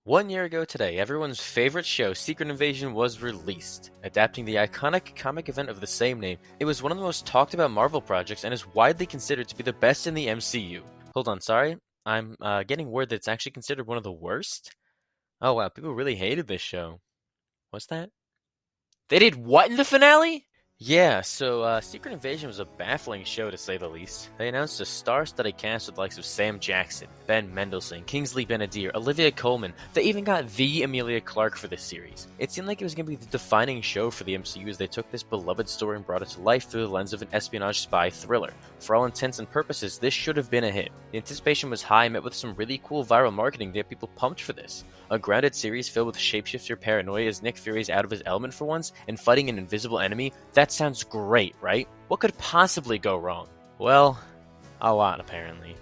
1 year ago today, everyone's favorite show, Secret Invasion, was released. Adapting the iconic comic event of the same name, it was one of the most talked about Marvel projects and is widely considered to be the best in the MCU. Hold on, sorry? I'm getting word that it's actually considered one of the worst? Oh wow, people really hated this show. What's that? They did what in the finale? Yeah, so Secret Invasion was a baffling show to say the least. They announced a star-studded cast with the likes of Sam Jackson, Ben Mendelsohn, Kingsley Ben-Adir, Olivia Colman. They even got the Emilia Clarke for this series. It seemed like it was going to be the defining show for the MCU as they took this beloved story and brought it to life through the lens of an espionage spy thriller. For all intents and purposes, this should have been a hit. The anticipation was high, met with some really cool viral marketing to get people pumped for this. A grounded series filled with shapeshifter paranoia as Nick Fury's out of his element for once and fighting an invisible enemy, that sounds great, right? What could possibly go wrong? Well, a lot apparently.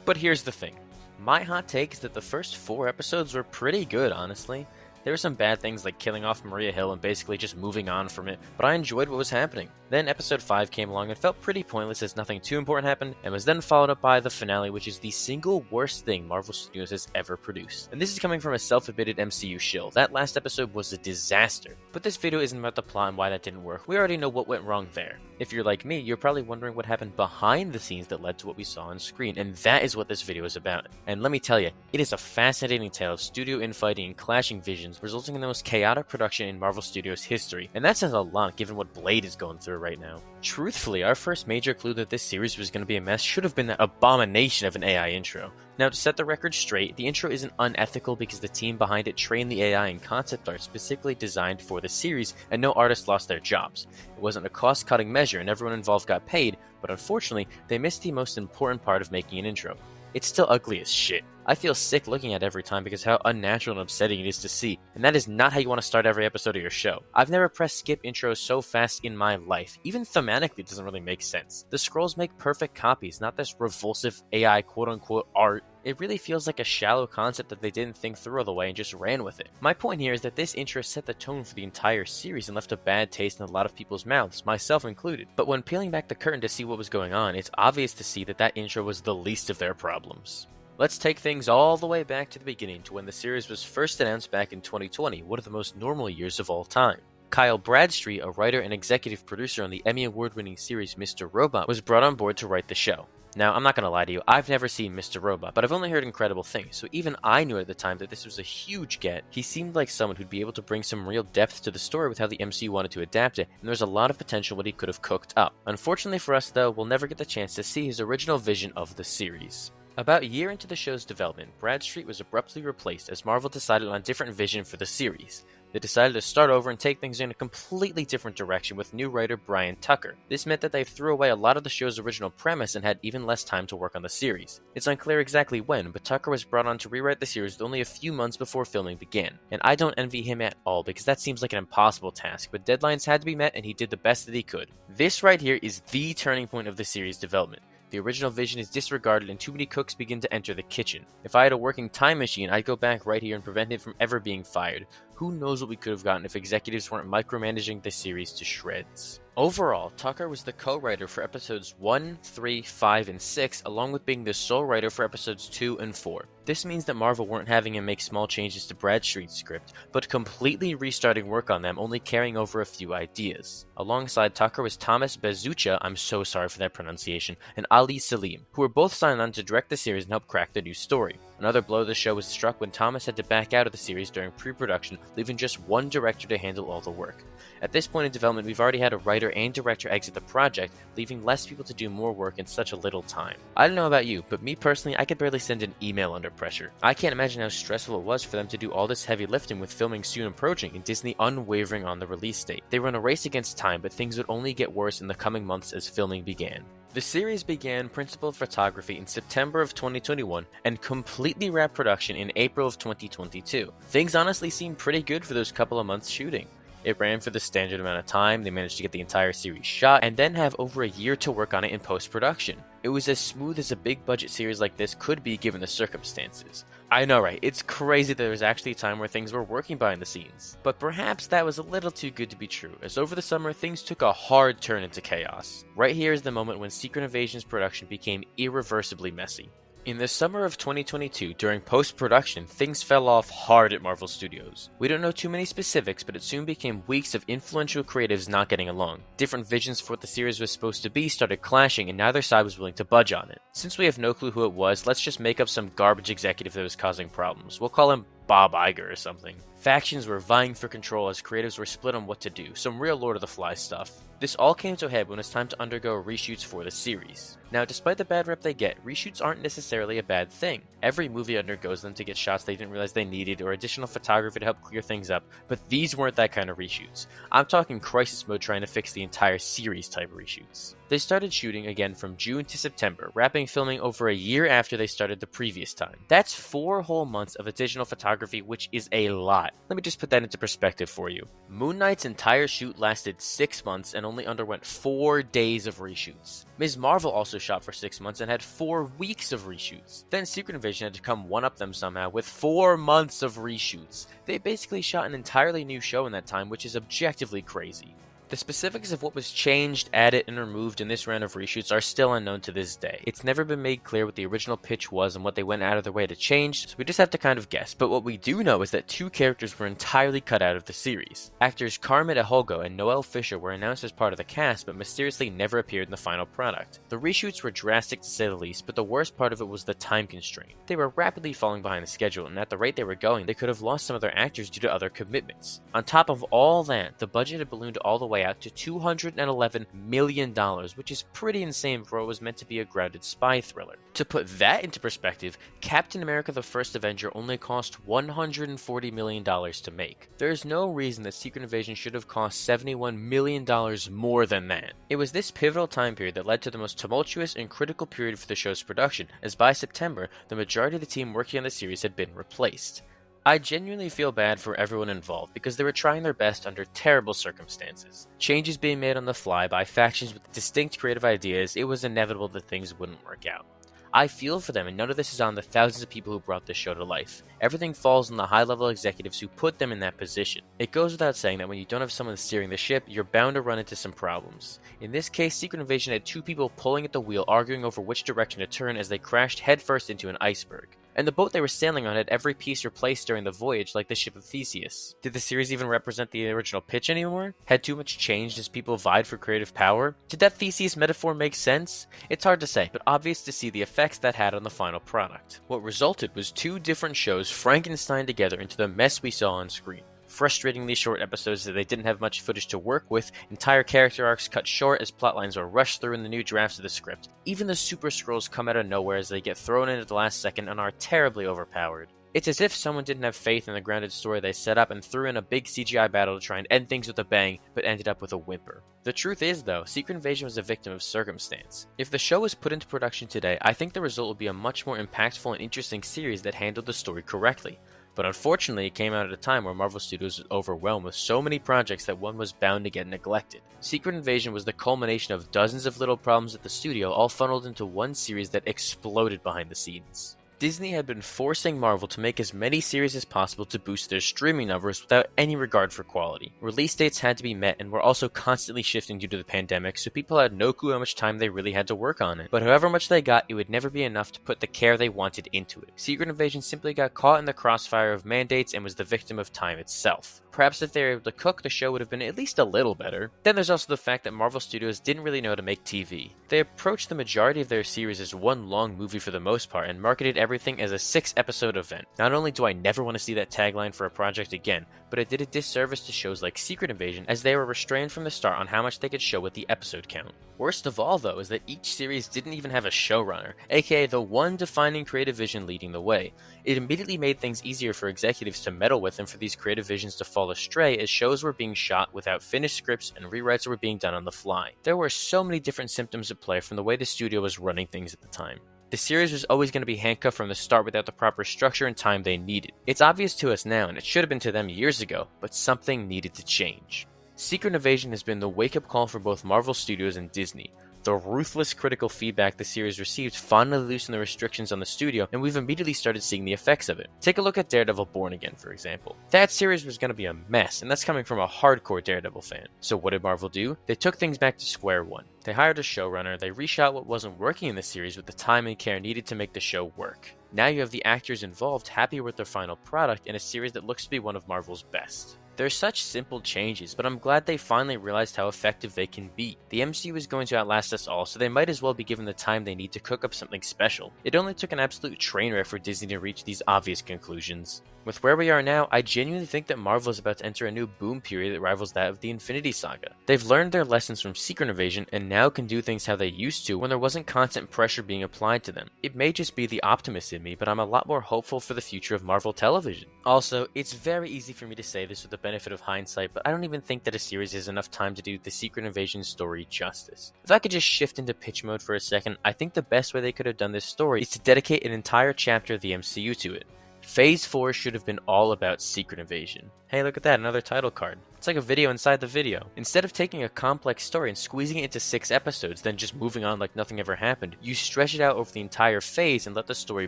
But here's the thing. My hot take is that the first 4 episodes were pretty good, honestly. There were some bad things like killing off Maria Hill and basically just moving on from it, but I enjoyed what was happening. Then episode 5 came along and felt pretty pointless as nothing too important happened, and was then followed up by the finale, which is the single worst thing Marvel Studios has ever produced. And this is coming from a self-admitted MCU shill. That last episode was a disaster. But this video isn't about the plot and why that didn't work. We already know what went wrong there. If you're like me, you're probably wondering what happened behind the scenes that led to what we saw on screen, and that is what this video is about. And let me tell you, it is a fascinating tale of studio infighting and clashing visions, resulting in the most chaotic production in Marvel Studios history, and that says a lot given what Blade is going through right now. Truthfully, our first major clue that this series was going to be a mess should have been that abomination of an AI intro. Now, to set the record straight, the intro isn't unethical because the team behind it trained the AI in concept art specifically designed for the series, and no artists lost their jobs. It wasn't a cost-cutting measure, and everyone involved got paid, but unfortunately, they missed the most important part of making an intro. It's still ugly as shit. I feel sick looking at it every time because how unnatural and upsetting it is to see, and that is not how you want to start every episode of your show. I've never pressed skip intros so fast in my life. Even thematically it doesn't really make sense. The scrolls make perfect copies, not this revulsive AI quote-unquote art. It really feels like a shallow concept that they didn't think through all the way and just ran with it. My point here is that this intro set the tone for the entire series and left a bad taste in a lot of people's mouths, myself included. But when peeling back the curtain to see what was going on, it's obvious to see that that intro was the least of their problems. Let's take things all the way back to the beginning to when the series was first announced back in 2020, one of the most normal years of all time. Kyle Bradstreet, a writer and executive producer on the Emmy Award-winning series Mr. Robot, was brought on board to write the show. Now, I'm not going to lie to you, I've never seen Mr. Robot, but I've only heard incredible things, so even I knew at the time that this was a huge get. He seemed like someone who'd be able to bring some real depth to the story with how the MCU wanted to adapt it, and there's a lot of potential what he could have cooked up. Unfortunately for us though, we'll never get the chance to see his original vision of the series. About a year into the show's development, Bradstreet was abruptly replaced as Marvel decided on a different vision for the series. They decided to start over and take things in a completely different direction with new writer Brian Tucker. This meant that they threw away a lot of the show's original premise and had even less time to work on the series. It's unclear exactly when, but Tucker was brought on to rewrite the series only a few months before filming began. And I don't envy him at all because that seems like an impossible task, but deadlines had to be met and he did the best that he could. This right here is the turning point of the series' development. The original vision is disregarded and too many cooks begin to enter the kitchen. If I had a working time machine, I'd go back right here and prevent him from ever being fired. Who knows what we could have gotten if executives weren't micromanaging the series to shreds. Overall, Tucker was the co-writer for episodes 1, 3, 5, and 6, along with being the sole writer for episodes 2 and 4. This means that Marvel weren't having him make small changes to Bradstreet's script, but completely restarting work on them, only carrying over a few ideas. Alongside Tucker was Thomas Bezucha, I'm so sorry for that pronunciation, and Ali Salim, who were both signed on to direct the series and help crack the new story. Another blow to the show was struck when Thomas had to back out of the series during pre-production, leaving just one director to handle all the work. At this point in development, we've already had a writer and director exit the project, leaving less people to do more work in such a little time. I don't know about you, but me personally, I could barely send an email under pressure. I can't imagine how stressful it was for them to do all this heavy lifting with filming soon approaching and Disney unwavering on the release date. They were in a race against time, but things would only get worse in the coming months as filming began. The series began principal photography in September of 2021 and completely wrapped production in April of 2022. Things honestly seemed pretty good for those couple of months shooting. It ran for the standard amount of time, they managed to get the entire series shot, and then have over a year to work on it in post-production. It was as smooth as a big budget series like this could be given the circumstances. I know, right? It's crazy that there was actually a time where things were working behind the scenes. But perhaps that was a little too good to be true, as over the summer things took a hard turn into chaos. Right here is the moment when Secret Invasion's production became irreversibly messy. In the summer of 2022, during post-production, things fell off hard at Marvel Studios. We don't know too many specifics, but it soon became weeks of influential creatives not getting along. Different visions for what the series was supposed to be started clashing, and neither side was willing to budge on it. Since we have no clue who it was, let's just make up some garbage executive that was causing problems. We'll call him Bob Iger or something. Factions were vying for control as creatives were split on what to do, some real Lord of the Flies stuff. This all came to a head when it was time to undergo reshoots for the series. Now, despite the bad rep they get, reshoots aren't necessarily a bad thing. Every movie undergoes them to get shots they didn't realize they needed or additional photography to help clear things up, but these weren't that kind of reshoots. I'm talking crisis mode trying to fix the entire series type reshoots. They started shooting again from June to September, wrapping filming over a year after they started the previous time. That's 4 whole months of additional photography, which is a lot. Let me just put that into perspective for you. Moon Knight's entire shoot lasted 6 months and only underwent 4 days of reshoots. Ms. Marvel also shot for 6 months and had 4 weeks of reshoots. Then Secret Invasion had to come one-up them somehow with 4 months of reshoots. They basically shot an entirely new show in that time, which is objectively crazy. The specifics of what was changed, added, and removed in this round of reshoots are still unknown to this day. It's never been made clear what the original pitch was and what they went out of their way to change, so we just have to kind of guess. But what we do know is that 2 characters were entirely cut out of the series. Actors Carmen Ejogo and Noelle Fisher were announced as part of the cast, but mysteriously never appeared in the final product. The reshoots were drastic to say the least, but the worst part of it was the time constraint. They were rapidly falling behind the schedule, and at the rate they were going, they could have lost some of their actors due to other commitments. On top of all that, the budget had ballooned all the way out to $211 million, which is pretty insane for what was meant to be a grounded spy thriller. To put that into perspective, Captain America the First Avenger only cost $140 million to make. There is no reason that Secret Invasion should have cost $71 million more than that. It was this pivotal time period that led to the most tumultuous and critical period for the show's production, as by September, the majority of the team working on the series had been replaced. I genuinely feel bad for everyone involved because they were trying their best under terrible circumstances. Changes being made on the fly by factions with distinct creative ideas, it was inevitable that things wouldn't work out. I feel for them, and none of this is on the thousands of people who brought this show to life. Everything falls on the high-level executives who put them in that position. It goes without saying that when you don't have someone steering the ship, you're bound to run into some problems. In this case, Secret Invasion had 2 people pulling at the wheel, arguing over which direction to turn as they crashed headfirst into an iceberg. And the boat they were sailing on had every piece replaced during the voyage, like the ship of Theseus. Did the series even represent the original pitch anymore? Had too much changed as people vied for creative power? Did that Theseus metaphor make sense? It's hard to say, but obvious to see the effects that had on the final product. What resulted was 2 different shows Frankenstein together into the mess we saw on screen. Frustratingly short episodes that they didn't have much footage to work with, entire character arcs cut short as plotlines were rushed through in the new drafts of the script. Even the Super Skrulls come out of nowhere as they get thrown in at the last second and are terribly overpowered. It's as if someone didn't have faith in the grounded story they set up and threw in a big CGI battle to try and end things with a bang, but ended up with a whimper. The truth is, though, Secret Invasion was a victim of circumstance. If the show was put into production today, I think the result would be a much more impactful and interesting series that handled the story correctly. But unfortunately, it came out at a time where Marvel Studios was overwhelmed with so many projects that one was bound to get neglected. Secret Invasion was the culmination of dozens of little problems at the studio, all funneled into one series that exploded behind the scenes. Disney had been forcing Marvel to make as many series as possible to boost their streaming numbers without any regard for quality. Release dates had to be met and were also constantly shifting due to the pandemic, so people had no clue how much time they really had to work on it. But however much they got, it would never be enough to put the care they wanted into it. Secret Invasion simply got caught in the crossfire of mandates and was the victim of time itself. Perhaps if they were able to cook, the show would have been at least a little better. Then there's also the fact that Marvel Studios didn't really know how to make TV. They approached the majority of their series as one long movie for the most part and marketed everything as a 6-episode event. Not only do I never want to see that tagline for a project again, but it did a disservice to shows like Secret Invasion as they were restrained from the start on how much they could show with the episode count. Worst of all, though, is that each series didn't even have a showrunner, aka the one defining creative vision leading the way. It immediately made things easier for executives to meddle with and for these creative visions to fall astray as shows were being shot without finished scripts and rewrites were being done on the fly. There were so many different symptoms at play from the way the studio was running things at the time. The series was always going to be handcuffed from the start without the proper structure and time they needed. It's obvious to us now, and it should have been to them years ago, but something needed to change. Secret Invasion has been the wake-up call for both Marvel Studios and Disney. The ruthless critical feedback the series received finally loosened the restrictions on the studio, and we've immediately started seeing the effects of it. Take a look at Daredevil Born Again, for example. That series was going to be a mess, and that's coming from a hardcore Daredevil fan. So what did Marvel do? They took things back to square one. They hired a showrunner, they reshot what wasn't working in the series with the time and care needed to make the show work. Now you have the actors involved happy with their final product in a series that looks to be one of Marvel's best. They're such simple changes, but I'm glad they finally realized how effective they can be. The MCU is going to outlast us all, so they might as well be given the time they need to cook up something special. It only took an absolute train wreck for Disney to reach these obvious conclusions. With where we are now, I genuinely think that Marvel is about to enter a new boom period that rivals that of the Infinity Saga. They've learned their lessons from Secret Invasion and now can do things how they used to when there wasn't constant pressure being applied to them. It may just be the optimist in me, but I'm a lot more hopeful for the future of Marvel television. Also, it's very easy for me to say this with the benefit of hindsight, but I don't even think that a series has enough time to do the Secret Invasion story justice. If I could just shift into pitch mode for a second, I think the best way they could have done this story is to dedicate an entire chapter of the MCU to it. Phase 4 should have been all about Secret Invasion. Hey, look at that, another title card. It's like a video inside the video. Instead of taking a complex story and squeezing it into 6 episodes, then just moving on like nothing ever happened, you stretch it out over the entire phase and let the story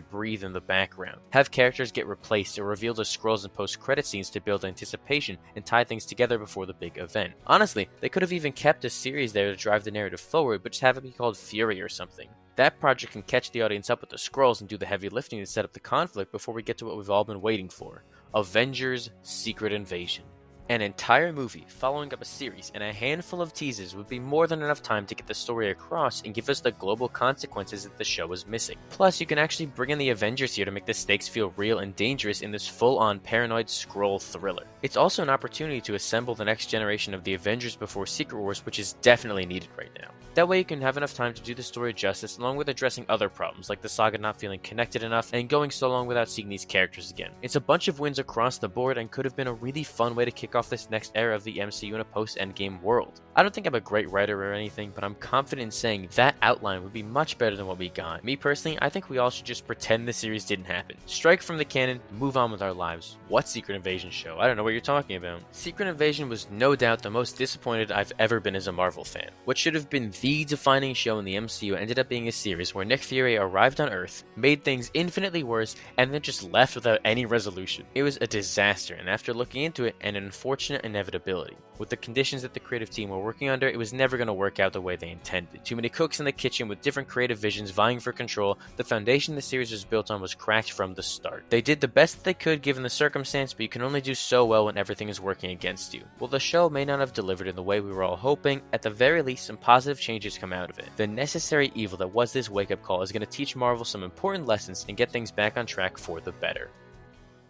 breathe in the background. Have characters get replaced or revealed as scrolls and post-credit scenes to build anticipation and tie things together before the big event. Honestly, they could have even kept a series there to drive the narrative forward, but just have it be called Fury or something. That project can catch the audience up with the scrolls and do the heavy lifting to set up the conflict before we get to what we've all been waiting for. Avengers Secret Invasion. An entire movie following up a series and a handful of teases would be more than enough time to get the story across and give us the global consequences that the show was missing. Plus, you can actually bring in the Avengers here to make the stakes feel real and dangerous in this full-on paranoid Skrull thriller. It's also an opportunity to assemble the next generation of the Avengers before Secret Wars, which is definitely needed right now. That way you can have enough time to do the story justice along with addressing other problems like the saga not feeling connected enough and going so long without seeing these characters again. It's a bunch of wins across the board and could have been a really fun way to kick off this next era of the MCU in a post-Endgame world. I don't think I'm a great writer or anything, but I'm confident in saying that outline would be much better than what we got. Me personally, I think we all should just pretend the series didn't happen. Strike from the canon, move on with our lives. What Secret Invasion show? I don't know what you're talking about. Secret Invasion was no doubt the most disappointed I've ever been as a Marvel fan. What should have been the defining show in the MCU ended up being a series where Nick Fury arrived on Earth, made things infinitely worse, and then just left without any resolution. It was a disaster, and after looking into it, an unfortunate inevitability. With the conditions that the creative team were working under, it was never going to work out the way they intended. Too many cooks in the kitchen with different creative visions vying for control. The foundation the series was built on was cracked from the start. They did the best that they could given the circumstance, but you can only do so well when everything is working against you. While the show may not have delivered in the way we were all hoping, at the very least some positive changes come out of it. The necessary evil that was this wake-up call is going to teach Marvel some important lessons and get things back on track for the better.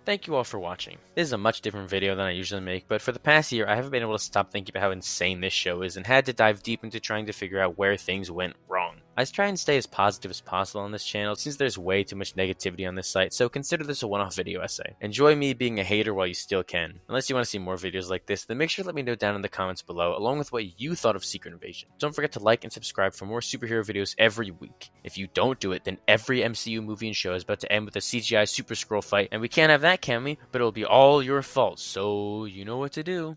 Thank you all for watching. This is a much different video than I usually make, but for the past year I haven't been able to stop thinking about how insane this show is and had to dive deep into trying to figure out where things went wrong. I try and stay as positive as possible on this channel since there's way too much negativity on this site, so consider this a one-off video essay. Enjoy me being a hater while you still can. Unless you want to see more videos like this, then make sure to let me know down in the comments below along with what you thought of Secret Invasion. Don't forget to like and subscribe for more superhero videos every week. If you don't do it, then every MCU movie and show is about to end with a CGI Super Skrull fight, and we can't have that, can we? But it'll be all your fault, so you know what to do.